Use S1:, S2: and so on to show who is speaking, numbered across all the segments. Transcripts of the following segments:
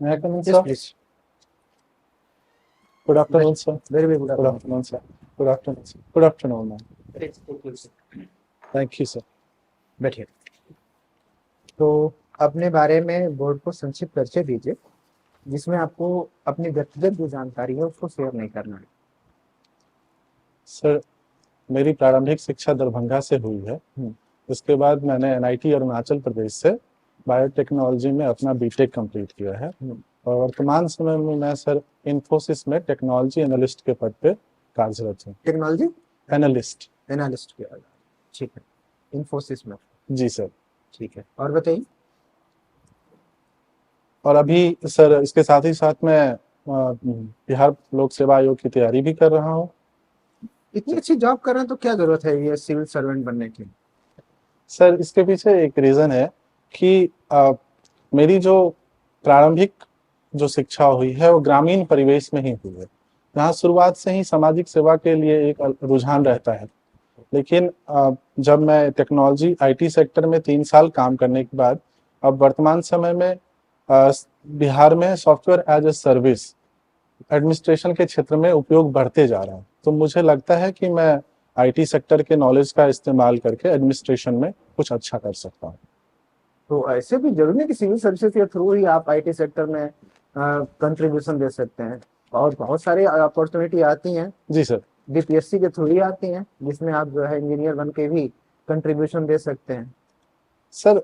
S1: May I come in,
S2: Yes,
S1: sir?
S2: please.
S1: Good afternoon, sir.
S2: Very, very good
S1: Good
S2: afternoon.
S1: afternoon, sir. Good afternoon, sir. Good afternoon, ma'am.
S2: Please,
S1: Thank you, sir.
S2: बैठिए। तो अपने बारे में board को संक्षिप्त परिचय दीजिए, जिसमें आपको अपनी व्यक्तिगत जो जानकारी है उसको शेयर नहीं करना है।
S1: सर, मेरी प्रारंभिक शिक्षा दरभंगा से हुई है। उसके बाद मैंने एनआईटी अरुणाचल प्रदेश से बायोटेक्नोलॉजी में अपना बीटेक कंप्लीट किया है और वर्तमान समय में मैं सर इन्फोसिस में टेक्नोलॉजी एनालिस्ट के पद पे कार्यरत हूँ।
S2: Technology
S1: analyst.
S2: एनालिस्ट किया, ठीक है, इन्फोसिस में।
S1: जी सर।
S2: ठीक है, और बताइए।
S1: और अभी सर इसके साथ ही साथ मैं बिहार लोक सेवा आयोग की तैयारी भी कर रहा हूँ।
S2: इतनी अच्छी जॉब कर रहे हैं तो क्या जरूरत है ये सिविल सर्वेंट बनने की?
S1: सर इसके पीछे एक रीज़न है कि मेरी जो प्रारंभिक जो शिक्षा हुई है वो ग्रामीण परिवेश में ही हुई है, जहाँ शुरुआत से ही सामाजिक सेवा के लिए एक रुझान रहता है। लेकिन जब मैं टेक्नोलॉजी आईटी सेक्टर में 3 साल काम करने के बाद अब वर्तमान समय में बिहार में software as a service administration के क्षेत्र में उपयोग बढ़ते जा रहा है, तो मुझे लगता है कि मैं आईटी सेक्टर के नॉलेज का इस्तेमाल करके एडमिनिस्ट्रेशन में कुछ अच्छा कर सकता हूँ।
S2: तो ऐसे भी जरूरी है कि सिविल सर्विसेज के थ्रू ही आप आईटी सेक्टर में कंट्रीब्यूशन दे सकते हैं, और बहुत सारी अपॉर्चुनिटी आती हैं।
S1: जी सर।
S2: बीपीएससी के थ्रू ही आती हैं, जिसमें आप जो है इंजीनियर बन के भी कंट्रीब्यूशन दे सकते हैं।
S1: सर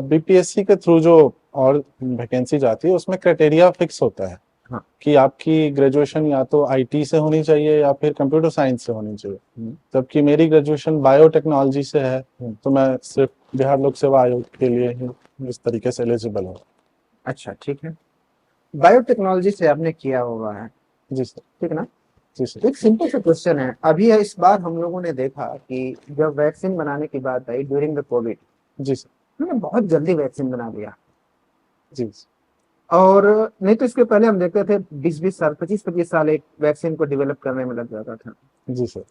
S1: बीपीएससी के थ्रू जो और वैकेंसी जाती है उसमें क्राइटेरिया फिक्स होता है।
S2: हाँ।
S1: कि आपकी ग्रेजुएशन या तो आईटी से होनी चाहिए या फिर कंप्यूटर साइंस से होनी चाहिए, जबकि मेरी ग्रेजुएशन बायोटेक्नोलॉजी से है, तो मैं सिर्फ बिहार लोक सेवा आयोग के लिए ही इस तरीके से एलिजिबल हूँ।
S2: अच्छा, ठीक है। बायोटेक्नोलॉजी से आपने किया हुआ है?
S1: जी सर।
S2: ठीक ना?
S1: जी सर।
S2: एक सिंपल सा क्वेश्चन है, अभी इस बार हम लोगों ने देखा कि जब वैक्सीन बनाने की बात आई ड्यूरिंग द कोविड,
S1: जी सर।
S2: हमने बहुत जल्दी वैक्सीन बना दिया।
S1: जी सर।
S2: और नहीं तो इसके पहले हम देखते थे 20-20 साल, 25-25 साल एक वैक्सीन को डेवलप करने में लग जाता था।
S1: जी सर।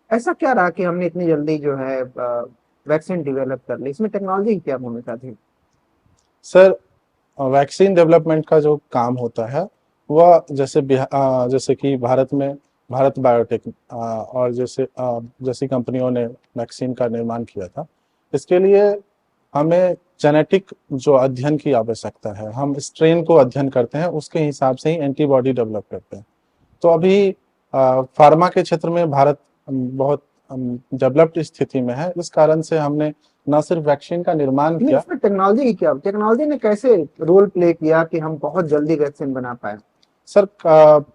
S2: ऐसा क्या रहा कि हमने इतनी जल्दी जो है वैक्सीन डेवलप कर ली? इसमें टेक्नोलॉजी की क्या भूमिका थी?
S1: सर वैक्सीन डेवलपमेंट का जो काम होता है वह जैसे कि भारत में भारत बायोटेक और जैसी कंपनियों ने वैक्सीन का निर्माण किया था, इसके लिए हमें जेनेटिक जो अध्ययन की आवश्यकता है, हम स्ट्रेन को अध्ययन करते हैं, उसके हिसाब से ही एंटीबॉडी डेवलप करते हैं। तो अभी फार्मा के क्षेत्र में भारत बहुत डेवलप्ड स्थिति में है, इस कारण से हमने न सिर्फ वैक्सीन का निर्माण किया।
S2: इसमें टेक्नोलॉजी की क्या, टेक्नोलॉजी ने कैसे रोल प्ले किया कि हम बहुत जल्दी वैक्सीन बना पाए?
S1: सर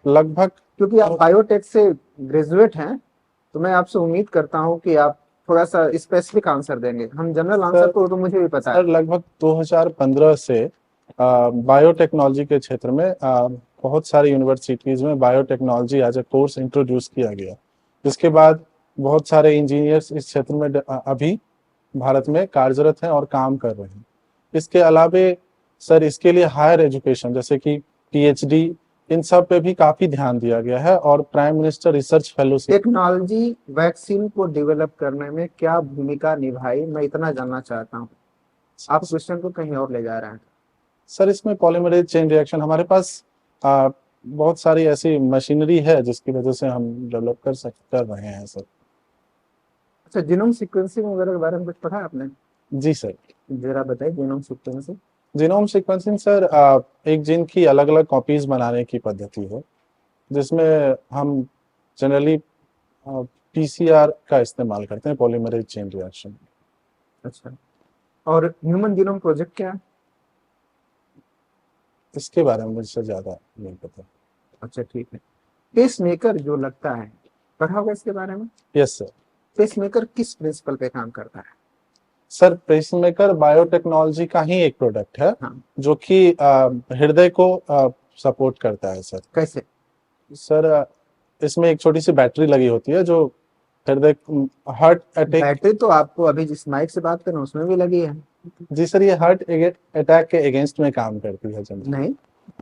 S1: लगभग,
S2: क्योंकि आप बायोटेक से ग्रेजुएट हैं, तो मैं आपसे उम्मीद करता हूं कि आप थोड़ा सा स्पेसिफिक आंसर देंगे। हम जनरल आंसर तो मुझे भी पता है।
S1: सर लगभग 2015 से बायोटेक्नोलॉजी के क्षेत्र में बहुत सारी यूनिवर्सिटीज में biotechnology as a course introduce किया गया, जिसके बाद बहुत सारे इंजीनियर्स इस क्षेत्र में अभी भारत में कार्यरत हैं और काम कर रहे हैं। इसके अलावे सर इसके लिए हायर एजुकेशन जैसे कि पीएचडी, इन सब पे भी काफी ध्यान दिया गया है और prime minister research fellowship.
S2: Technology vaccine को डेवलप करने में क्या भूमिका निभाई, मैं इतना जानना चाहता हूँ। आप क्वेश्चन को कहीं और ले जा रहे हैं।
S1: सर इसमें पॉलीमरेज चेन रिएक्शन, हमारे पास बहुत सारी ऐसी मशीनरी है जिसकी वजह से हम डेवलप कर रहे हैं सर।
S2: अच्छा, जीनोम सीक्वेंसिंग वगैरह के बारे में कुछ पता है आपने?
S1: जी सर।
S2: जरा बताइए genome sequencing.
S1: Genome sequencing sir एक जीन की अलग अलग कॉपीज बनाने की पद्धति है, जिसमें हम जनरली पीसीआर का इस्तेमाल करते हैं, पॉलीमरेज चेन रिएक्शन।
S2: अच्छा, और ह्यूमन जीनोम प्रोजेक्ट क्या है?
S1: इसके बारे में मुझे ज्यादा नहीं पता।
S2: अच्छा, ठीक है। पेस मेकर जो लगता है, पढ़ा होगा इसके बारे में?
S1: Yes sir.
S2: पेस मेकर किस प्रिंसिपल पे काम करता है?
S1: सर पेसमेकर बायोटेक्नोलॉजी का ही एक प्रोडक्ट है।
S2: हाँ।
S1: जो कि हृदय को सपोर्ट करता है सर।
S2: कैसे?
S1: सर इसमें एक छोटी सी बैटरी लगी होती है जो हृदय हार्ट अटैक।
S2: बैटरी तो आपको अभी जिस माइक से बात कर रहे हैं उसमें भी लगी है।
S1: जी सर, ये हार्ट अटैक के अगेंस्ट में काम करती है जनरली।
S2: नहीं,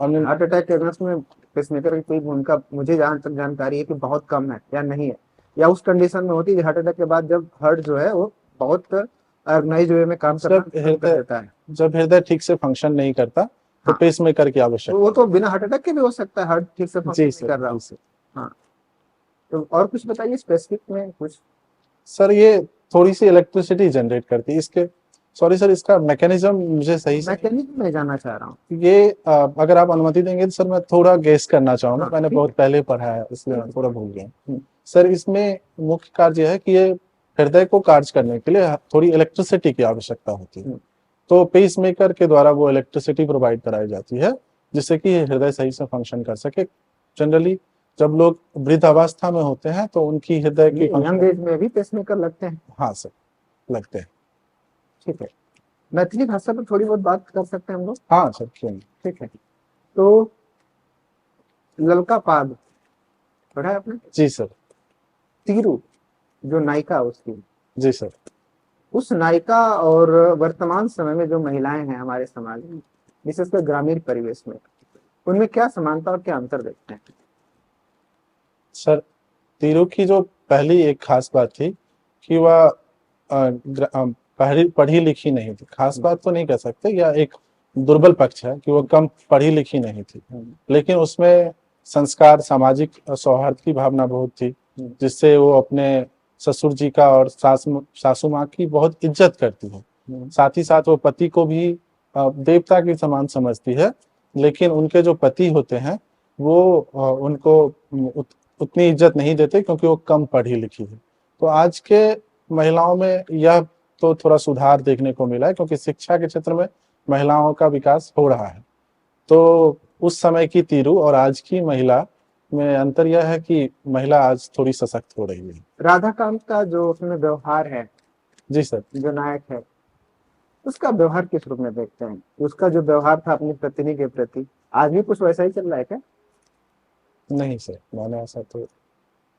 S1: हमने
S2: हार्ट अटैक के अगेंस्ट में पेसमेकर की कोई भूमिका मुझे जहां तक जानकारी है कि बहुत कम है या नहीं है, या उस कंडीशन में होती है हार्ट अटैक के बाद जब हार्ट जो है वो बहुत ऑर्गेनाइज वे में काम करना बंद कर देता है।
S1: जब हृदय ठीक से फंक्शन नहीं करता तो
S2: हाँ।
S1: पेसमेकर की
S2: तो
S1: आवश्यकता।
S2: वो तो बिना हार्ट अटैक के भी हो सकता है, हार्ट ठीक से फंक्शन
S1: जी
S2: नहीं
S1: सर,
S2: कर रहा
S1: जी
S2: हो।
S1: सर।
S2: हाँ, तो और कुछ बताइए स्पेसिफिक में कुछ।
S1: सर ये थोड़ी सी इलेक्ट्रिसिटी जनरेट करती है इसके, सॉरी सर इसका मैकेनिज्म मुझे सही से,
S2: मैकेनिज्म में जानना चाह रहा हूँ।
S1: ये अगर आप अनुमति देंगे तो सर मैं थोड़ा गेस करना चाहूंगा,
S2: हाँ
S1: मैंने
S2: ठीक
S1: बहुत
S2: है।
S1: पहले पढ़ा है इसलिए मैं थोड़ा भूल गया। सर इसमें मुख्य कार्य यह है कि ये हृदय को कार्य करने के लिए थोड़ी इलेक्ट्रिसिटी की आवश्यकता होती है,
S2: हम्म,
S1: तो पेस मेकर के द्वारा वो इलेक्ट्रिसिटी प्रोवाइड कराई जाती है जिससे कि हृदय सही से फंक्शन कर सके। जनरली जब लोग वृद्धावस्था में होते हैं तो उनकी हृदय की
S2: यंग
S1: फंक्शन,
S2: एज में भी पेसमेकर लगते हैं।
S1: हाँ सर, लगते हैं।
S2: ठीक है, मैथिली भाषा पर थोड़ी बहुत बात कर सकते हैं हम लोग।
S1: हाँ सर, क्यों नहीं।
S2: ठीक है, तो ललका पाग पढ़ा है आपने?
S1: जी सर।
S2: तीरू जो नायिका उसकी,
S1: जी सर।
S2: उस नायिका और वर्तमान समय में जो महिलाएं हैं हमारे समाज में, विशेषकर ग्रामीण परिवेश में, उनमें क्या समानता और क्या अंतर देखते हैं?
S1: सर तीरू की जो पहली एक खास बात थी कि वह पढ़ी लिखी नहीं थी, खास बात तो नहीं कह सकते, या एक दुर्बल पक्ष है कि वो कम पढ़ी लिखी नहीं थी, लेकिन उसमें संस्कार, सामाजिक सौहार्द की भावना बहुत थी, जिससे वो अपने ससुर जी का और सासू माँ की बहुत इज्जत करती है। साथ ही साथ वो पति को भी देवता के समान समझती है, लेकिन उनके जो पति होते हैं वो उनको उतनी इज्जत नहीं देते क्योंकि वो कम पढ़ी लिखी है। तो आज के महिलाओं में यह तो थोड़ा सुधार देखने को मिला है क्योंकि शिक्षा के क्षेत्र में महिलाओं का विकास हो रहा है। तो उस समय की तीरू और आज की महिला में अंतर यह है कि महिला आज थोड़ी सशक्त हो रही है।
S2: राधा कांत का जो उसमें व्यवहार है,
S1: जी सर।
S2: जो नायक है, उसका व्यवहार किस रूप में देखते हैं? उसका जो व्यवहार था अपनी पत्नी के प्रति, आज भी कुछ वैसा ही चल रहा है क्या?
S1: नहीं सर, मैंने ऐसा तो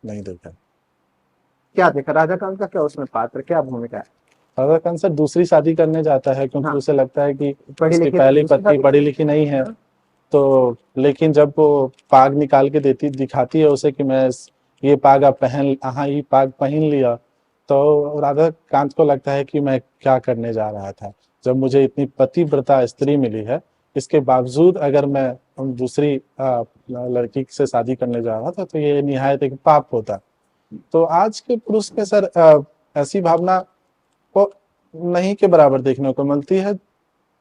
S1: नहीं देखा।
S2: क्या देखा राधा कांत का, क्या उसमें पात्र, क्या भूमिका है?
S1: राधा कांत सर दूसरी शादी करने जाता है क्योंकि
S2: हाँ,
S1: उसे लगता है कि
S2: पढ़ी
S1: उसकी
S2: लिखी थी,
S1: पहली
S2: दूसरी
S1: पत्नी
S2: शादी
S1: पढ़ी
S2: करनी
S1: लिखी नहीं है।
S2: है।
S1: तो लेकिन जब वो पाग निकाल के देती दिखाती है उसे कि मैं ये पाग आप पहन, हाँ ये पाग पहन लिया, तो राधा कांत को लगता है कि मैं क्या करने जा रहा था, जब मुझे इतनी पतिव्रता स्त्री मिली है, इसके बावजूद अगर मैं दूसरी लड़की से शादी करने जा रहा था तो ये निहायत एक पाप होता। तो आज के पुरुष में सर ऐसी भावना को नहीं के बराबर देखने को मिलती है।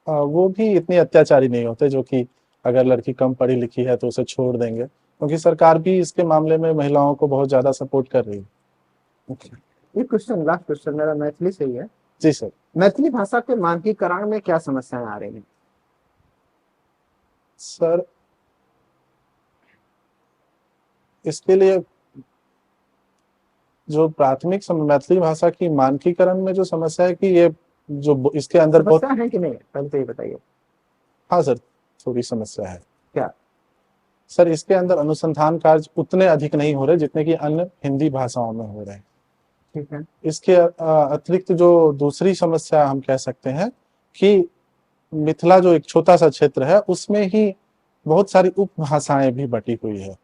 S1: वो भी इतने अत्याचारी नहीं होते जो कि अगर लड़की कम पढ़ी लिखी है तो उसे छोड़ देंगे, क्योंकि सरकार भी इसके मामले में महिलाओं को बहुत ज्यादा सपोर्ट कर रही है।
S2: ये क्वेश्चन, लास्ट क्वेश्चन मेरा मैथिली से ही है।
S1: जी सर।
S2: मैथिली भाषा के मानकीकरण में क्या समस्याएं आ रही हैं?
S1: सर इसके लिए जो प्राथमिक मैथिली भाषा की मानकीकरण में जो समस्या है कि ये जो इसके अंदर बहुत,
S2: समस्या है कि नहीं, पहले तो ये बताइए।
S1: हाँ सर थोड़ी समस्या है।
S2: क्या?
S1: सर इसके अंदर अनुसंधान कार्य उतने अधिक नहीं हो रहे जितने कि अन्य हिंदी भाषाओं में हो रहे हैं।
S2: ठीक है।
S1: इसके अतिरिक्त जो दूसरी समस्या हम कह सकते हैं कि मिथिला जो एक छोटा सा क्षेत्र है उसमें ही बहुत सारी उपभाषाएं भी बटी हुई है,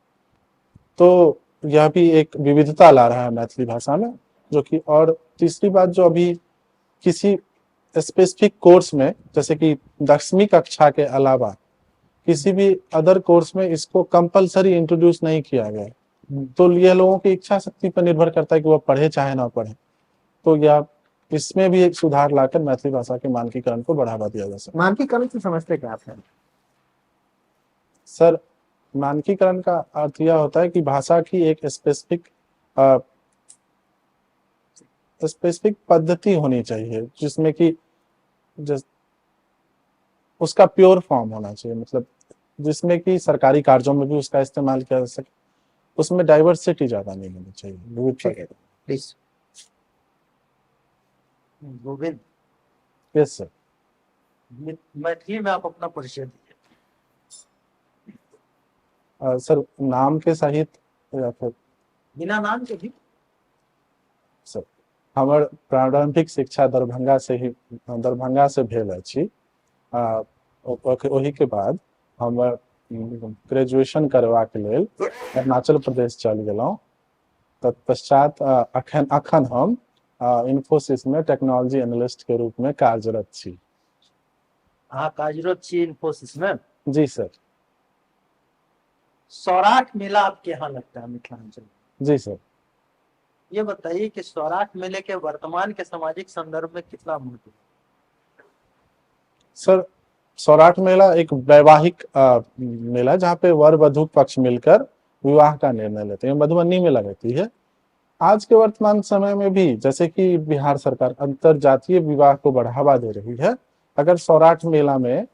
S1: तो यह भी एक विविधता ला रहा है मैथिली भाषा में, जो कि, और तीसरी बात जो अभी किसी स्पेसिफिक कोर्स में जैसे कि 10वीं कक्षा के अलावा किसी भी अदर कोर्स में इसको कंपलसरी इंट्रोड्यूस नहीं किया गया, तो यह लोगों की इच्छा शक्ति पर निर्भर करता है कि वह पढ़े चाहे ना पढ़े। तो यह इसमें भी एक सुधार लाकर मैथिली भाषा के मानकीकरण को बढ़ावा दिया जा सकता है।
S2: मानकीकरण से समझते क्या आप हैं?
S1: सर मानकीकरण का अर्थ यह होता है कि भाषा की एक स्पेसिफिक पद्धति होनी चाहिए जिसमें कि उसका प्योर फॉर्म होना चाहिए, मतलब जिसमें कि सरकारी कार्यों में भी उसका इस्तेमाल किया जा सके, उसमें डाइवर्सिटी ज्यादा नहीं होनी चाहिए।
S2: ठीक है, please.
S3: Govind,
S1: yes sir.
S3: Maithili में आप अपना परिचय दीजिए।
S1: सर नाम के सहित या फिर
S3: बिना नाम के भी?
S1: सर हमर प्रारंभिक शिक्षा दरभंगा से भेल अछि। ओही के बाद हम ग्रेजुएशन करबाक लेल अरुणाचल प्रदेश चल गेलहुँ। तत्पश्चात अखन हम इन्फोसिस में टेक्नोलॉजी एनालिस्ट के रूप में कार्यरत छी।
S3: अहाँ कार्यरत छी इन्फोसिस में?
S1: जी सर।
S3: सौराठ मेला आपके यहाँ लगता है मिथिलांचल में।
S1: जी सर।
S3: ये बताइए कि सौराठ मेले के वर्तमान के सामाजिक संदर्भ में कितना महत्व है?
S1: सर सौराठ मेला एक वैवाहिक मेला है, जहाँ पे वर वधु पक्ष मिलकर विवाह का निर्णय लेते हैं। मधुबनी में लगती है। आज के वर्तमान समय में भी जैसे कि बिहार सरकार अंतर जातीय विवाह को बढ़ावा दे रही है, अगर सौराठ मेला में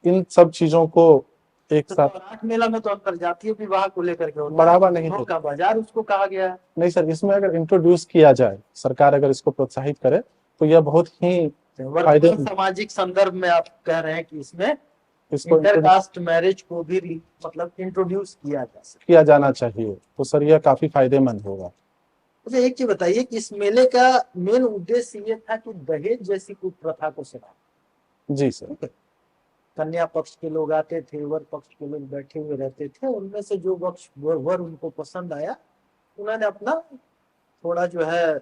S1: इन सब चीजों को एक
S3: तो
S1: साथ
S3: सौराठ मेला में तो अंतरजातीय विवाह को लेकर के होता है,
S1: बढ़ावा नहीं
S3: फूलों
S1: है।
S3: का बाजार उसको कहा गया है।
S1: नहीं सर, इसमें अगर इंट्रोड्यूस किया जाए, सरकार अगर इसको प्रोत्साहित करे तो यह बहुत ही फायदे
S3: वर्तमान सामाजिक संदर्भ में आप कह रहे हैं कि इसमें
S1: इसको
S3: इंटरकास्ट मैरिज को भी मतलब इंट्रोड्यूस किया जा सकता
S1: किया जाना चाहिए, तो सर यह काफी फायदेमंद होगा।
S3: है। मुझे एक चीज बताइए कि इस मेले का मेन उद्देश्य ये था कि दहेज जैसी कुप्रथा को समाप्त।
S1: जी सर।
S3: कन्या पक्ष के लोग आते थे, वर पक्ष के लोग बैठे हुए रहते थे, उनमें से जो पक्ष वर उनको पसंद आया उन्होंने अपना थोड़ा जो है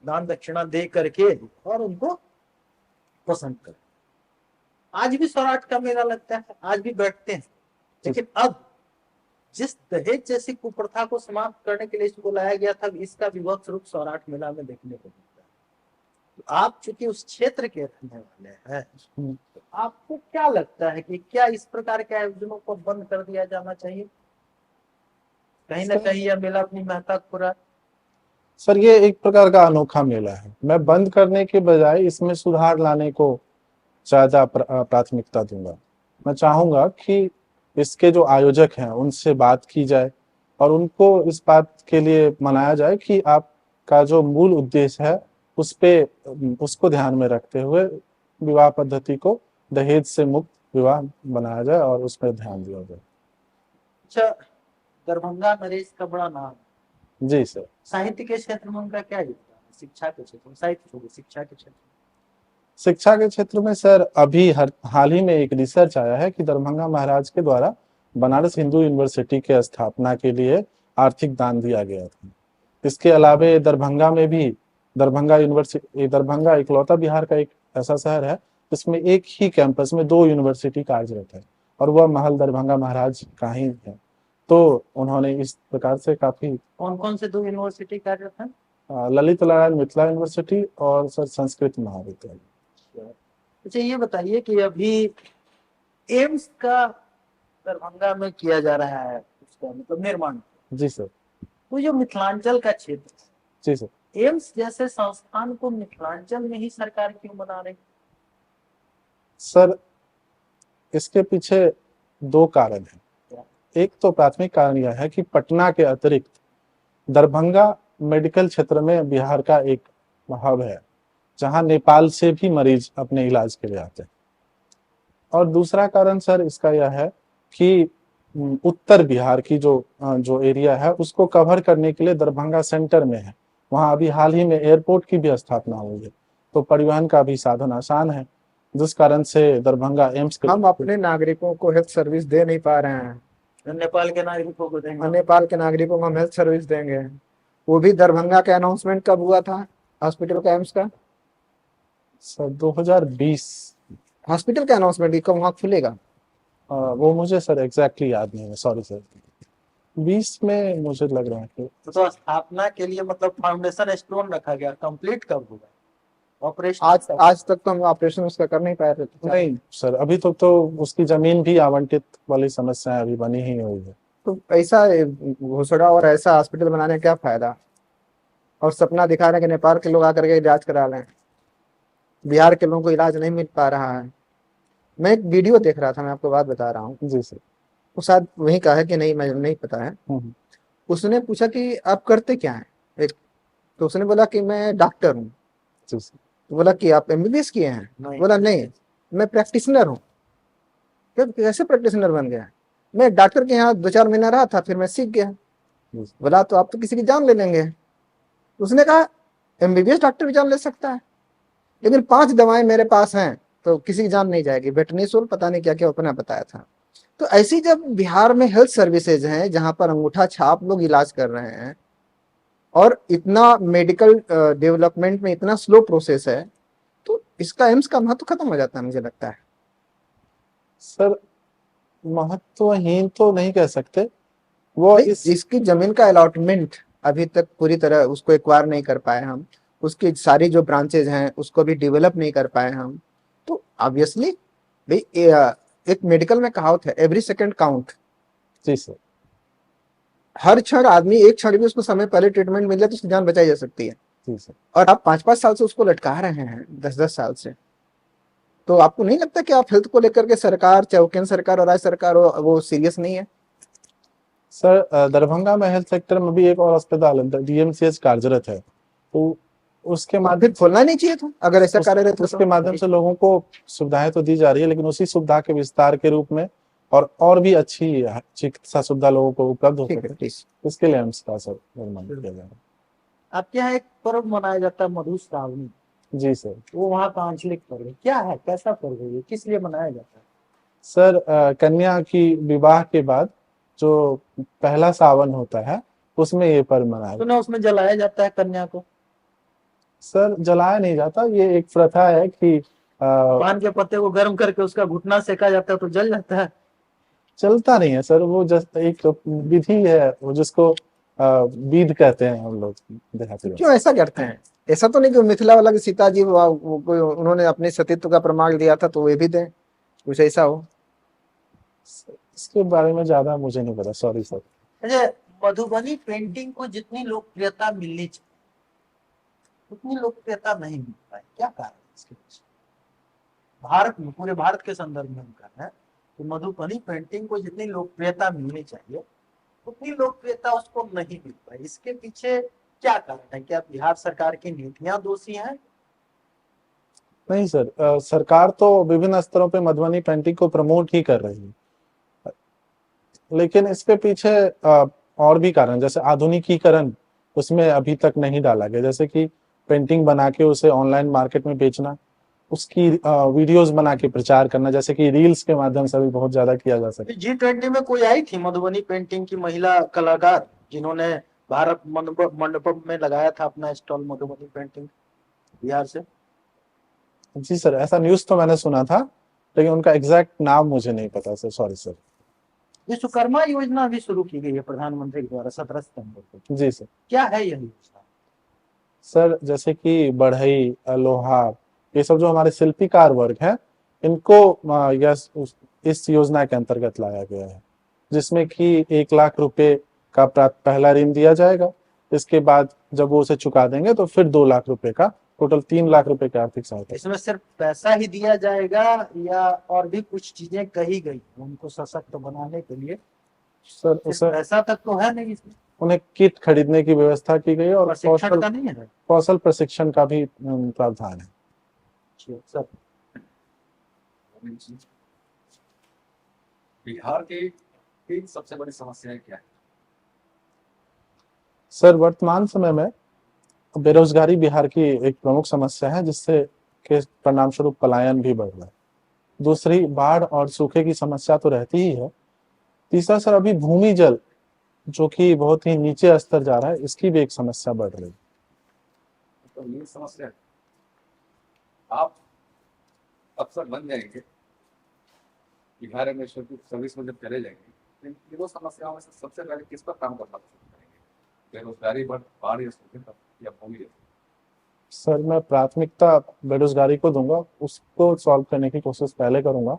S3: दान दक्षिणा दे करके और उनको पसंद कर। आज भी सौराठ का मेला लगता है, आज भी बैठते हैं, लेकिन अब जिस दहेज जैसी कुप्रथा को समाप्त करने के लिए इसको लाया गया था, इसका विभत्स रूप सौराठ मेला में देखने को मिलता है। तो आप चूंकि उस क्षेत्र के रहने वाले हैं, तो आपको क्या लगता है कि क्या इस प्रकार के आयोजनों को बंद कर दिया जाना चाहिए? कहीं ना कहीं यह मेला अपनी महत्ता खो रहा है।
S1: सर ये एक प्रकार का अनोखा मेला है, मैं बंद करने के बजाय इसमें सुधार लाने को ज्यादा प्राथमिकता दूंगा। मैं चाहूंगा कि इसके जो आयोजक हैं उनसे बात की जाए और उनको इस बात के लिए मनाया जाए कि आपका जो मूल उद्देश्य है उस पे उसको ध्यान में रखते हुए विवाह पद्धति को दहेज से मुक्त विवाह बनाया जाए और उस पर ध्यान दिया जाए।
S3: अच्छा, दरभंगा नरेश का बड़ा नाम है।
S1: जी सर।
S3: साहित्य के क्षेत्र में उनका क्या योगदान है? शिक्षा के क्षेत्र में, साहित्य छोड़िए, शिक्षा के क्षेत्र में।
S1: शिक्षा के क्षेत्र में सर अभी हाल ही में एक रिसर्च आया है कि दरभंगा महाराज के द्वारा बनारस हिंदू यूनिवर्सिटी के स्थापना के लिए आर्थिक दान दिया गया था। इसके अलावे दरभंगा में भी दरभंगा यूनिवर्सिटी, दरभंगा इकलौता बिहार का एक ऐसा शहर है जिसमें एक ही कैंपस में 2 यूनिवर्सिटी कार्यरत है और वह महल दरभंगा महाराज का ही है। तो उन्होंने इस प्रकार से काफी
S3: कौन कौन से 2 यूनिवर्सिटी कार्यरत हैं?
S1: ललित नारायण मिथिला यूनिवर्सिटी और सर संस्कृत महाविद्यालय।
S3: अच्छा, ये बताइए कि अभी एम्स का दरभंगा में किया जा रहा है, उसका मतलब निर्माण।
S1: जी सर।
S3: तो जो मिथिलांचल का क्षेत्र है,
S1: जी सर।
S3: एम्स जैसे संस्थान को मिथिलांचल में ही सरकार क्यों बना रही?
S1: सर इसके पीछे 2 कारण हैं। एक तो प्राथमिक कारण यह है कि पटना के अतिरिक्त दरभंगा मेडिकल क्षेत्र में बिहार का एक हब है जहां नेपाल से भी मरीज अपने इलाज के लिए आते हैं। और दूसरा कारण सर इसका यह है कि उत्तर बिहार की जो एरिया है उसको कवर करने के लिए दरभंगा सेंटर में है, वहां अभी हाल ही में एयरपोर्ट की भी स्थापना हुई है, तो परिवहन का भी साधन आसान है, जिस कारण से दरभंगा एम्स
S2: हम अपने नागरिकों को हेल्थ सर्विस दे नहीं पा रहे हैं।
S3: नेपाल के नागरिकों को देंगे।
S2: नेपाल के नागरिकों को हम हेल्थ सर्विस देंगे, वो भी दरभंगा का अनाउंसमेंट कब हुआ था हॉस्पिटल का, एम्स का?
S1: सर 2020
S2: हॉस्पिटल का अनाउंसमेंट कब वहाँ खुलेगा?
S1: वो मुझे सर एग्जैक्टली याद नहीं है, सॉरी सर। 20 में मुझे लग रहा है कि
S3: तो स्थापना के लिए मतलब फाउंडेशन स्टोन रखा गया, कंप्लीट कब होगा ऑपरेशन?
S2: आज तक तो हम ऑपरेशन उसका कर नहीं पाए थे।
S1: नहीं सर, अभी तो उसकी जमीन भी आवंटित वाली समस्या अभी बनी ही हुई है।
S2: तो ऐसा घोषणा और ऐसा हॉस्पिटल बनाने का क्या फायदा? और सपना दिखा रहे हैं कि नेपाल के लोग आकर के इलाज करा लें, बिहार के लोगों को इलाज नहीं मिल पा रहा है। मैं एक वीडियो देख रहा था, मैं आपको बात बता रहा हूँ।
S1: जी सर।
S2: वो शायद वही का है कि नहीं, मैं नहीं पता है। उसने पूछा कि आप करते क्या हैं, एक तो उसने बोला कि मैं डॉक्टर हूँ।
S1: जी सर।
S2: तो बोला कि आप एमबीबीएस किए हैं? बोला नहीं, मैं प्रैक्टिशनर हूँ। कैसे प्रैक्टिशनर बन गया? मैं डॉक्टर के यहाँ 2-4 महीना रहा था, फिर मैं सीख गया। बोला तो आप तो किसी की जान ले लेंगे। उसने कहा एमबीबीएस डॉक्टर भी जान ले सकता है, लेकिन 5 दवाएं मेरे पास हैं तो किसी की जान नहीं जाएगी। बेटनीसोल पता नहीं क्या क्या अपना बताया था। तो ऐसी जब बिहार में हेल्थ सर्विसेज हैं जहां पर अंगूठा छाप लोग इलाज कर रहे हैं और इतना मेडिकल डेवलपमेंट में इतना स्लो प्रोसेस है, तो इसका एम्स का महत्व खत्म हो जाता है मुझे लगता है।
S1: सर महत्वहीन तो नहीं कह सकते, वो
S2: नहीं,
S1: इस
S2: जिसकी जमीन का अलॉटमेंट अभी तक पूरी तरह उसको एक्वायर नहीं कर पाए हम, उसकी सारी जो ब्रांचेज हैं उसको भी डेवलप नहीं कर पाए हम, तो ऑब्वियसली भाई एक मेडिकल में कहावत है, एवरी सेकंड काउंट।
S1: जी सर।
S2: हर क्षण आदमी, एक क्षण भी उसको समय पहले ट्रीटमेंट मिल जाए तो उसकी जान बचाई जा सकती है।
S1: जी सर।
S2: और आप 5-5 साल से उसको लटका रहे हैं, 10-10 साल से, तो आपको नहीं लगता कि आप हेल्थ को लेकर के सरकार, चाहे वो केंद्र सरकार और राज्य सरकार हो, वो सीरियस नहीं है?
S1: सर दरभंगा में हेल्थ सेक्टर में भी एक और अस्पताल है, डीएमसीएच कार्यरत है, तो उसके
S2: तो
S1: माध्यम
S2: फिर खोलना नहीं चाहिए था अगर ऐसा
S1: उस,
S2: कार्यरत है
S1: उसके
S2: तो।
S1: माध्यम से लोगों को सुविधाएं तो दी जा रही है, लेकिन उसी सुविधा के विस्तार के रूप में और भी अच्छी चिकित्सा सुविधा लोगों को उपलब्ध हो
S2: ठीक है,
S1: सके,
S2: प्लीज।
S1: इसके लिए एम्स का सर निर्माण किया जा रहा है।
S3: आपके यहाँ एक पर्व मनाया जाता है मधुश्रावणी,
S1: जी सर।
S3: वो वहाँ का आंचलिक पर्व है, क्या है, कैसा पर्व है ये, किस लिए मनाया जाता है?
S1: सर कन्या की विवाह के बाद जो पहला सावन होता है उसमें ये पर्व मनाया
S3: सुना उसमें जलाया जाता है कन्या को,
S1: सर जलाया नहीं जाता, ये एक प्रथा है कि
S3: पान के पत्ते को गर्म करके उसका घुटना सेका जाता है तो जल जाता है।
S1: चलता नहीं है सर, वो जस्ट एक विधि है, वो जिसको विध कहते हैं हम लोग देहाती
S2: क्यों
S1: भाषा।
S2: ऐसा करते हैं? ऐसा तो नहीं कि मिथिला वाला की सीता जी कोई उन्होंने अपने सतीत्व का प्रमाण दिया था तो वे भी दें, कुछ ऐसा हो?
S1: इसके बारे में ज्यादा मुझे नहीं पता, सॉरी सर।
S3: अच्छा, मधुबनी पेंटिंग को जितनी लोकप्रियता मिलनी चाहिए उतनी लोकप्रियता नहीं मिल पाई, क्या कारण है इसके पीछे? भारत में, पूरे भारत के संदर्भ में हम कर रहे हैं कि मधुबनी पेंटिंग को जितनी लोकप्रियता मिलनी चाहिए उतनी लोकप्रियता उसको नहीं मिल पाई, इसके पीछे क्या कारण है? क्या बिहार सरकार की नीतियां दोषी हैं?
S1: नहीं सर, सरकार तो विभिन्न स्तरों पे मधुबनी पेंटिंग को प्रमोट ही कर रही है, लेकिन इसके पीछे और भी कारण, जैसे आधुनिकीकरण उसमें अभी तक नहीं डाला गया, जैसे कि पेंटिंग बना के उसे ऑनलाइन मार्केट में बेचना, उसकी वीडियोस बना के प्रचार करना, जैसे कि रील्स के माध्यम से भी बहुत ज्यादा किया जा सकता है।
S3: G20 में कोई आई थी मधुबनी पेंटिंग की महिला कलाकार जिन्होंने भारत मंडपम में लगाया था अपना स्टॉल मधुबनी पेंटिंग बिहार से?
S1: जी सर, ऐसा न्यूज तो मैंने सुना था, लेकिन उनका एग्जैक्ट नाम मुझे नहीं पता सर, सॉरी सर।
S3: विश्वकर्मा योजना भी शुरू की गई है प्रधानमंत्री के द्वारा 17 सितंबर को,
S1: जी सर।
S3: क्या है यह योजना?
S1: सर जैसे कि बढ़ई, लोहा, ये सब जो हमारे शिल्पीकार वर्ग है, इनको इस योजना के अंतर्गत लाया गया है, जिसमें कि 1 लाख रुपए का पहला ऋण दिया जाएगा, इसके बाद जब वो उसे चुका देंगे तो फिर 2 लाख रुपए का, टोटल 3 लाख रुपए की आर्थिक सहायता।
S3: इसमें सिर्फ पैसा ही दिया जाएगा या और भी कुछ चीजें कही गई उनको सशक्त बनाने के लिए?
S1: सर
S3: सिर्फ
S1: उसे
S3: पैसा तक तो है नहीं इसमें,
S1: उन्हें किट खरीदने की व्यवस्था की गई है और
S3: प्रशिक्षण का नहीं है
S1: कौशल प्रशिक्षण का भी प्रावधान है।
S3: सर।
S4: बिहार की तीन सबसे बड़ी समस्याएं क्या है?
S1: सर वर्तमान समय में बेरोजगारी बिहार की एक प्रमुख समस्या है, जिससे के परिणाम स्वरूप पलायन भी बढ़ रहा है। दूसरी, बाढ़ और सूखे की समस्या तो रहती ही है। तीसरा सर, अभी भूमि जल जो कि बहुत ही नीचे स्तर जा रहा है, इसकी भी एक समस्या बढ़ रही है।
S4: तो ये समस्या है, आप अफसर बन जाएंगे, बिहार में सर्विस में जब चले जाएंगे, तो इन तीनों समस्याओं में से सबसे पहले किस पर काम करना पसंद करेंगे? बेरोजगारी, बाढ़ या सूखे पर, या भूमि जल?
S1: सर मैं प्राथमिकता बेरोजगारी को दूंगा, उसको सॉल्व करने की कोशिश पहले करूंगा,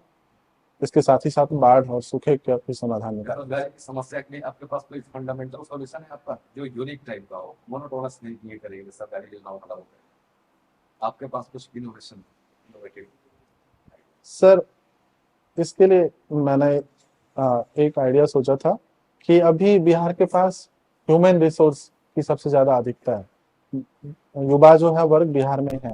S1: इसके साथ ही साथ बाढ़ और सूखे का भी समाधान निकाल।
S4: बेरोजगारी की समस्या के लिए आपके पास कोई फंडामेंटल सॉल्यूशन है आपका, जो यूनिक टाइप का हो, मोनोटोनस नहीं किए करेंगे सरकारी योजनाओं का लागू करेंगे? आपके पास कुछ इनोवेटिव?
S1: सर इसके लिए मैंने एक आइडिया सोचा था कि अभी बिहार के पास ह्यूमन रिसोर्स की सबसे ज्यादा अधिकता है, युवा जो है वर्ग बिहार में है,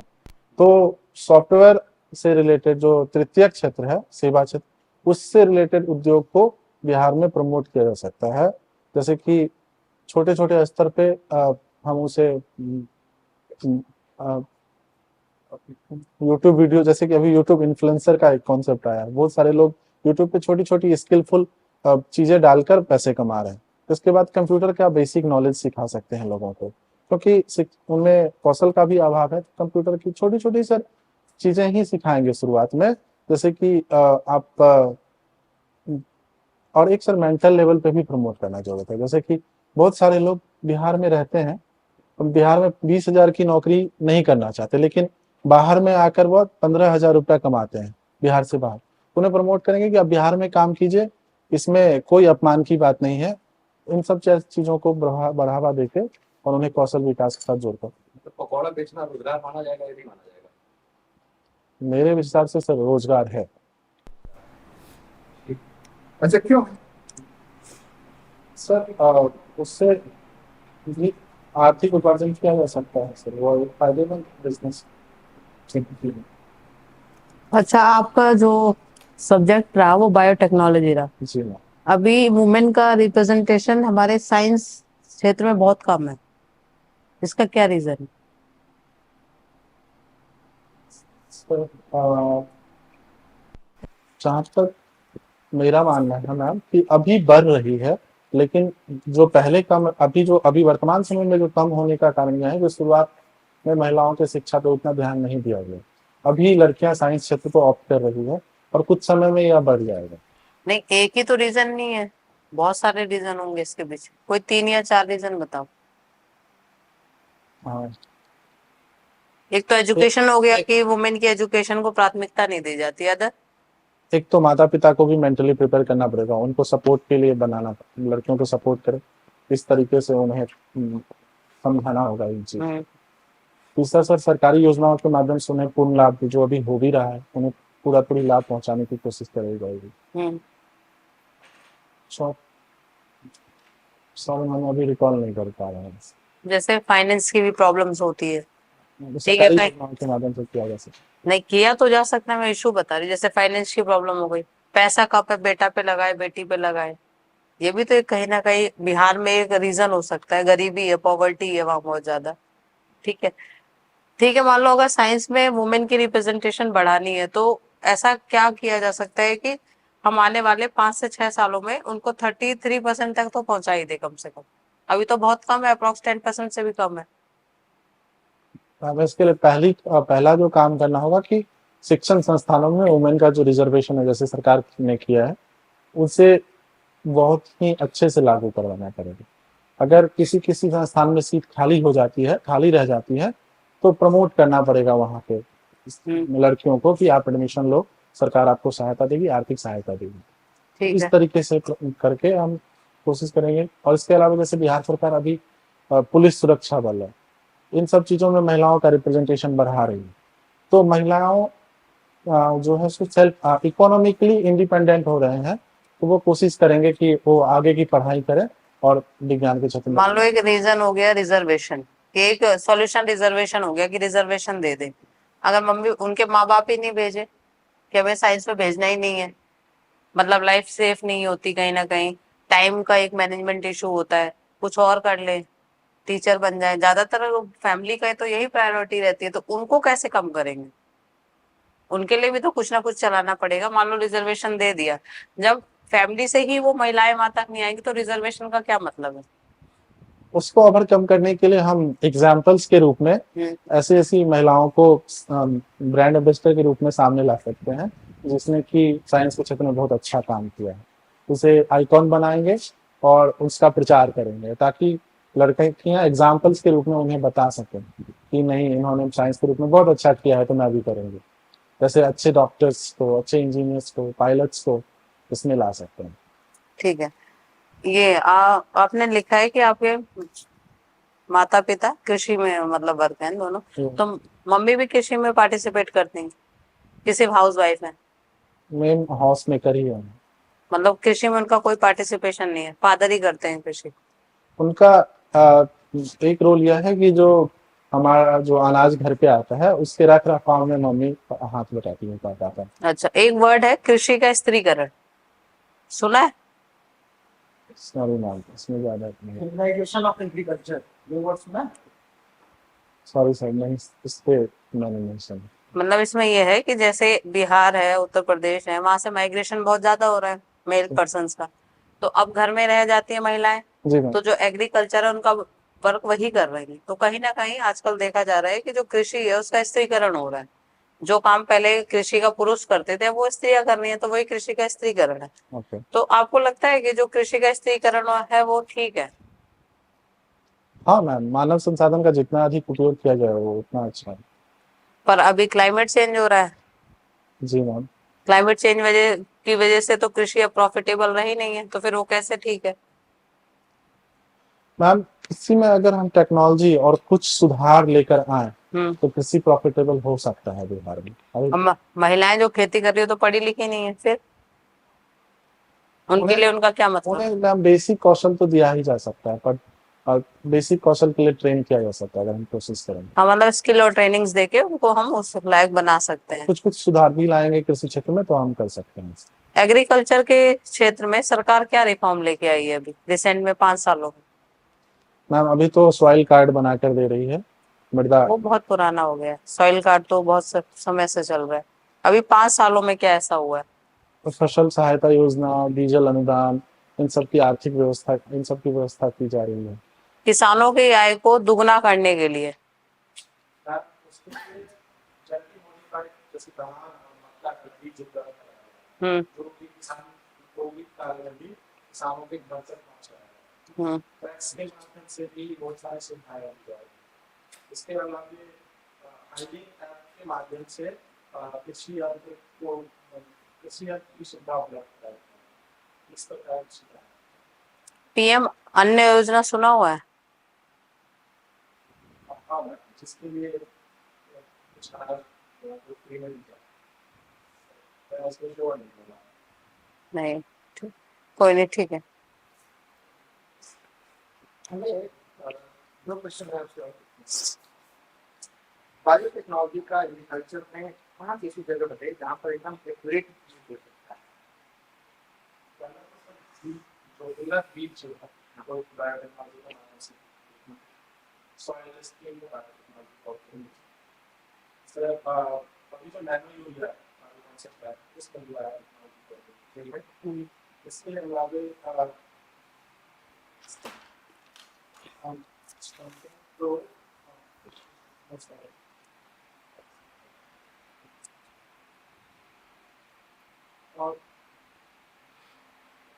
S1: तो सॉफ्टवेयर से रिलेटेड जो तृतीयक क्षेत्र है, सेवा क्षेत्र, उससे रिलेटेड उद्योग को बिहार में प्रमोट किया जा सकता है। जैसे कि छोटे छोटे स्तर पे हम उसे यूट्यूब वीडियो, जैसे कि अभी यूट्यूब इन्फ्लुएंसर का एक कॉन्सेप्ट आया है, बहुत सारे लोग यूट्यूब पे छोटी छोटी स्किलफुल चीजें डालकर पैसे कमा रहे हैं। इसके बाद कंप्यूटर का बेसिक नॉलेज सिखा सकते हैं लोगों को, क्योंकि उनमें कौशल का भी अभाव है, कंप्यूटर की छोटी छोटी सर चीजें ही सिखाएंगे शुरुआत में, जैसे कि आप और एक सर मेंटल लेवल पे भी प्रमोट करना जरूरत है। जैसे कि बहुत सारे लोग बिहार में रहते हैं, तो बिहार में 20,000 की नौकरी नहीं करना चाहते, लेकिन बाहर में आकर वो 15,000 रुपया कमाते हैं बिहार से बाहर। उन्हें प्रमोट करेंगे कि आप बिहार में काम कीजिए, इसमें कोई अपमान की बात नहीं है। इन सब चीजों को बढ़ावा देके और उन्हें कौशल विकास के साथ जोड़कर
S4: तो पकौड़ा बेचना रोजगार माना जाएगा या नहीं माना जाएगा?
S1: मेरे विचार से सर रोजगार है।
S4: अच्छा, क्यों?
S1: सर उससे भी आर्थिक उपार्जन किया जा सकता है सर, वो एक फायदेमंद बिजनेस।
S5: अच्छा, आपका जो सब्जेक्ट रहा वो बायोटेक्नोलॉजी रहा।
S1: जी मैम।
S5: अभी वुमेन का रिप्रेजेंटेशन हमारे साइंस क्षेत्र में बहुत कम है, इसका क्या रीजन है?
S1: सर जहाँ तक मेरा मानना है मैम कि अभी बढ़ रही है, लेकिन जो पहले कम, अभी वर्तमान समय में जो कम होने का कारण यह है कि शुरुआत में महिलाओं के शिक्षा पे उतना ध्यान नहीं दिया गया। अभी लड़कियां साइंस क्षेत्र को ऑप्ट कर रही है और कुछ समय में यह बढ़ जाएगा।
S5: नहीं, एक ही तो रीजन नहीं है, बहुत सारे रीजन होंगे इसके पीछे। कोई 3 या 4 रीजन बताओ।
S1: हाँ,
S5: एक तो एजुकेशन हो गया कि वुमेन की एजुकेशन को प्राथमिकता नहीं दी जाती। अदर
S1: एक तो माता पिता को भी मेंटली प्रिपेयर करना पड़ेगा, उनको सपोर्ट के लिए बनाना, लड़कियों को सपोर्ट करे, इस तरीके से उन्हें समझाना होगा इन चीज। तीसरा सर सरकारी योजनाओं के माध्यम से उन्हें पूर्ण लाभ, जो अभी हो भी रहा है, उन्हें पूरी लाभ पहुंचाने की कोशिश करी जाएगी। सॉरी मैम, अभी रिकॉल नहीं कर पा रहे हैं।
S5: जैसे फाइनेंस की भी प्रॉब्लम्स होती है,
S1: सरकारी योजनाओं के माध्यम से किया जा सकता
S5: नहीं किया तो जा सकता है, मैं इशू बता रही हूँ। जैसे फाइनेंस की प्रॉब्लम हो गई, पैसा कहाँ पे बेटा पे लगाए, बेटी पे लगाए, ये भी तो एक कहीं ना कहीं बिहार में एक रीजन हो सकता है। गरीबी है, पॉवर्टी है वहाँ बहुत ज्यादा। ठीक है, ठीक है, मान लो अगर साइंस में वुमेन की रिप्रेजेंटेशन बढ़ानी है तो ऐसा क्या किया जा सकता है कि हम आने वाले 5 से 6 सालों में उनको 33% तक तो पहुंचा ही दे कम से कम। अभी तो बहुत कम है, अप्रोक्स 10% से भी कम है।
S1: है। इसके लिए पहला जो काम करना होगा कि शिक्षण संस्थानों में वुमेन का जो रिजर्वेशन है, जैसे सरकार ने किया है, उसे बहुत ही अच्छे से लागू करवाना पड़ेगा। अगर किसी संस्थान में सीट खाली रह जाती है, तो प्रमोट करना पड़ेगा वहाँ पे लड़कियों को कि आप एडमिशन लो, सरकार आपको सहायता देगी, आर्थिक सहायता देगी। इस तरीके से करके हम कोशिश करेंगे। और इसके अलावा जैसे बिहार सरकार अभी पुलिस सुरक्षा बल है, इन सब चीजों में महिलाओं का रिप्रेजेंटेशन बढ़ा रही है, तो महिलाओं जो है सेल्फ इकोनॉमिकली इंडिपेंडेंट हो रहे हैं, तो वो कोशिश करेंगे कि वो आगे की पढ़ाई करें और विज्ञान के क्षेत्र में।
S5: मान लो एक रीजन हो गया रिजर्वेशन, एक सॉल्यूशन रिजर्वेशन हो गया कि रिजर्वेशन दे दे। अगर मम्मी उनके माँ बाप ही नहीं भेजे कि हमें साइंस में भेजना ही नहीं है, मतलब लाइफ सेफ नहीं होती, कहीं ना कहीं टाइम का एक मैनेजमेंट इशू होता है, कुछ और कर ले, टीचर बन जाए, ज्यादातर फैमिली का तो यही प्रायोरिटी रहती है, तो उनको कैसे कम करेंगे? उनके लिए भी तो कुछ ना कुछ चलाना पड़ेगा। मान लो रिजर्वेशन दे दिया, जब फैमिली से ही वो महिलाएं वहां तक नहीं आएंगी तो रिजर्वेशन का क्या मतलब है?
S1: उसको ओवरकम करने के लिए हम एग्जाम्पल्स के रूप में ऐसी महिलाओं को ब्रांड एम्बेसडर के रूप में सामने ला सकते हैं, जिसने कि साइंस के क्षेत्र में बहुत अच्छा काम किया है। उसे आइकॉन बनाएंगे और उसका प्रचार करेंगे, ताकि लड़कियां एग्जाम्पल्स के रूप में उन्हें बता सकें कि नहीं, इन्होंने साइंस के रूप में बहुत अच्छा किया है, तो मैं भी करूंगी। जैसे अच्छे डॉक्टर्स को, अच्छे इंजीनियर्स को, पायलट्स को इसमें ला सकते हैं।
S5: ठीक है, ये आपने लिखा है कि आपके माता पिता कृषि में मतलब वर्क हैं दोनों, तो मम्मी भी कृषि में पार्टिसिपेट करती हैं कि सिर्फ हाउस वाइफ है?
S1: मेन हाउस मेकर ही है,
S5: मतलब कृषि में उनका कोई पार्टिसिपेशन नहीं है, फादर ही करते हैं कृषि?
S1: उनका एक रोल यह है कि जो हमारा जो अनाज घर पे आता है, उसके रख रखाव में मम्मी हाथ बटाती है, पापा का।
S5: अच्छा, एक वर्ड है कृषि का स्त्रीकरण, सुना है?
S1: सॉरी मैम, इसमें ज्यादा नहीं।
S3: फेमिनाइजेशन ऑफ एग्रीकल्चर, ये वर्ड सुना है?
S1: सॉरी सर, नहीं, इस पे मैंने नहीं सुना।
S5: मतलब इसमें यह है कि जैसे बिहार है, उत्तर प्रदेश है, वहां से माइग्रेशन बहुत ज्यादा हो रहा है मेल पर्सन्स का, तो अब घर में रह जाती है महिलाएं, तो जो एग्रीकल्चर है उनका वर्क वही कर रही है। तो कहीं ना कहीं आजकल देखा जा रहा है कि जो कृषि है उसका स्त्रीकरण हो रहा है, जो काम पहले कृषि का पुरुष करते थे वो स्त्रियां कर रही है, तो वही कृषि का स्त्रीकरण है।
S1: ओके।
S5: तो आपको लगता है कि जो कृषि का स्त्रीकरण है वो ठीक है?
S1: हाँ मैम, मानव संसाधन का जितना अधिक उपयोग किया जाए वो उतना अच्छा है।
S5: पर अभी क्लाइमेट चेंज हो रहा है,
S1: जी मैम।
S5: क्लाइमेट चेंज की वजह से तो कृषि अब प्रॉफिटेबल रही नहीं है, तो फिर वो कैसे ठीक है?
S1: मैम, इसी में अगर हम टेक्नोलॉजी और कुछ सुधार लेकर आए तो कृषि प्रॉफिटेबल हो सकता है बिहार में।
S5: अब महिलाएं जो खेती कर रही हो तो पढ़ी लिखी नहीं है, फिर उनके लिए उनका क्या मतलब?
S1: उन्हें मैम बेसिक कौशल तो दिया ही जा सकता है, पर बेसिक कौशल के लिए ट्रेन किया जा सकता है अगर हम कोशिश करेंगे।
S5: हाँ, मतलब स्किल और ट्रेनिंग्स देके उनको हम उस लायक बना सकते हैं।
S1: कुछ कुछ सुधार भी लाएंगे कृषि क्षेत्र में तो हम कर सकते हैं।
S5: एग्रीकल्चर के क्षेत्र में सरकार क्या रिफॉर्म लेके आई है अभी रिसेंट में 5 सालों में?
S1: मैम अभी तो सॉइल कार्ड बनाकर दे रही है मृदा।
S5: वो बहुत पुराना हो गया है, सॉइल कार्ड तो बहुत समय से चल रहा है। अभी 5 सालों में क्या ऐसा हुआ है?
S1: फसल सहायता योजना, डीजल अनुदान, इन सब की आर्थिक व्यवस्था, इन सब की व्यवस्था की जा रही है
S5: किसानों की आय को दुगना करने के लिए। हम्म
S1: किसानों के घर तक पहुंचाया
S5: हम्म
S1: टैक्स के माध्यम से भी बहुत सारे सुविधाएं दी जाए। इसके अलावा हाइजीन ऐप के माध्यम से कृषि यंत्र को कृषि यंत्र की सुविधा उपलब्ध कराई है। इस प्रकार की सुविधा
S5: पीएम अन्य योजना सुना हुआ है?
S1: हाँ मैम, जिसके लिए कुछ अनाज फ्री में दिया मैं उसको जोड़ नहीं दूंगा।
S5: नहीं, कोई नहीं, ठीक है।
S3: हमें दो क्वेश्चन है आपसे। बायोटेक्नोलॉजी का एग्रीकल्चर में कहाँ की ऐसी जगह बताइए जहाँ पर एकदम एक्यूरेट हो सकता है?
S1: जो बिना बीज जो है वो बायोटेक्नोलॉजी का नाम से सॉइल टेस्टिंग में बायोटेक्नोलॉजी का उपयोग सर अभी जो नैनो यूरिया कॉन्सेप्ट है इसमें भी बायोटेक्नोलॉजी का उपयोग है। इसके अलावा तो और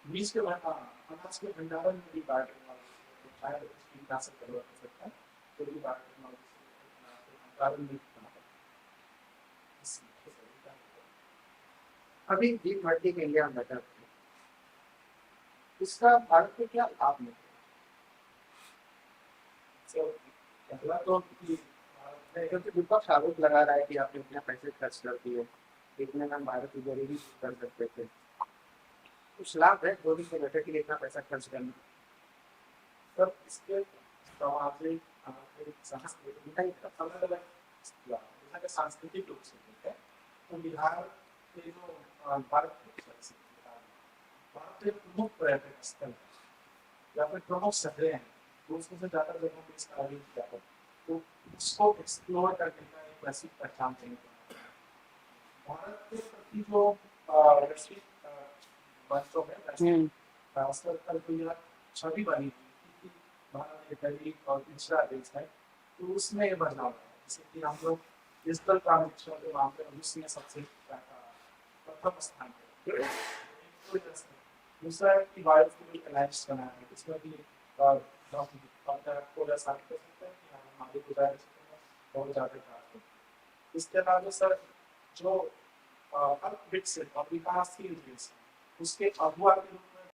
S1: बीज के अनाज के भंडारण में भी बायोटेक्नोलॉजी शायद कीटनाशक का प्रयोग कर सकता है तो भी बायोटेक्नोलॉजी से भंडारण भी
S3: अभी डीप मल्टी के इंडिया में इसका भारत में क्या लाभ मिलता है?
S1: पहला तो
S3: क्योंकि विपक्ष आरोप लगा रहा है कि आपने इतने पैसे खर्च कर दिए, इतने में भारत की गरीबी कर सकते थे। कुछ लाभ है गोदी के बेटे के लिए इतना पैसा खर्च करना?
S1: तब इसके सामाजिक आर्थिक सांस्कृतिक अलग अलग सांस्कृतिक रूप से है। तो बिहार के जो भारत के प्रमुख पर्यटक स्थल या फिर प्रमुख शहरें हैं तो उसमें से ज्यादा लोगों को इसका आयोजन किया है तो उसको एक्सप्लोर करने का एक वैश्विक पहचान देने का भारत के प्रति जो वैश्विक मंचों में खासकर पर तो यह छवि बनी थी कि भारत एक गरीब और पिछड़ा देश है तो उसमें ये बदलाव है जैसे कि हम लोग डिजिटल ट्रांजेक्शन के मामले में विश्व में सबसे प्रथम स्थान पर। दूसरा की बायोफ्यूल एलायंस बनाया है इसमें भी आपको साबित कर सकते हैं कि हमारी गुजारिश बहुत ज़्यादा खराब है। इसके अलावा सर जो अल्पविकसित और विकासशील देश उसके अगुआ के रूप